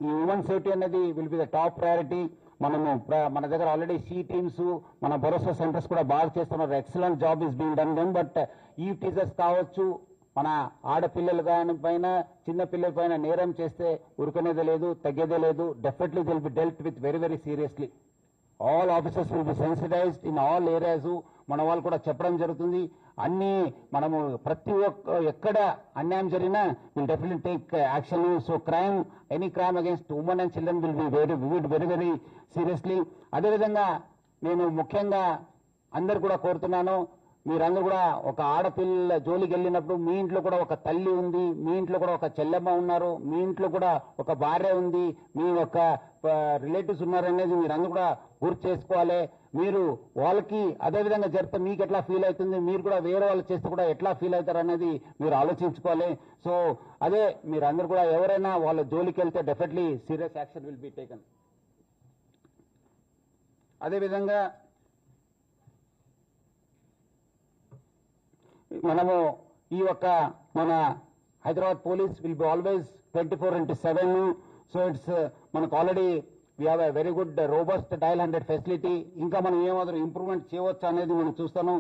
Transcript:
ఈ women safety అనేది will be the top priority. మనము మన దగ్గర ఆల్రెడీ సి టీమ్స్, మన భరోసా సెంటర్స్ కూడా బాగా చేస్తున్నారు. Excellent job is being done then. But ఈ టీచర్స్ కావచ్చు, మన ఆడపిల్లలు కానీ పైన చిన్న పిల్లల పైన నేరం చేస్తే ఉరుకునేదే లేదు, తగ్గేదే లేదు. Definitely will be dealt with very very seriously. All officers will be sensitised in all areas. మన వాళ్ళు కూడా చెప్పడం జరుగుతుంది. అన్ని మనము ప్రతి ఒక్క ఎక్కడ అన్యాయం జరిగినా will definitely take action. So crime, any crime against women and children will be very very seriously. అదేవిధంగా నేను ముఖ్యంగా అందరు కూడా కోరుతున్నాను, మీరందరూ కూడా ఒక ఆడపిల్ల జోలికి వెళ్ళినప్పుడు మీ ఇంట్లో కూడా ఒక తల్లి ఉంది, మీ ఇంట్లో కూడా ఒక చెల్లెమ్మ ఉన్నారు, మీ ఇంట్లో కూడా ఒక భార్య ఉంది, మీ యొక్క రిలేటివ్స్ ఉన్నారనేది మీరందరూ కూడా గుర్తు చేసుకోవాలి. మీరు వాళ్ళకి అదేవిధంగా జరిగితే మీకు ఎట్లా ఫీల్ అవుతుంది, మీరు కూడా వేరే వాళ్ళు చేస్తే కూడా ఎట్లా ఫీల్ అవుతారు అనేది మీరు ఆలోచించుకోవాలి. సో అదే మీరందరూ కూడా ఎవరైనా వాళ్ళ జోలికి వెళ్తే definitely serious action will be taken. అదేవిధంగా మనము ఈ యొక్క మన Hyderabad police will be always 24/7. So it's మనకు already we have a very good robust dial 100 facility. ఇంకా మనం ఏమాత్రం ఇంప్రూవ్మెంట్ చేయవచ్చు అనేది మనం చూస్తాను.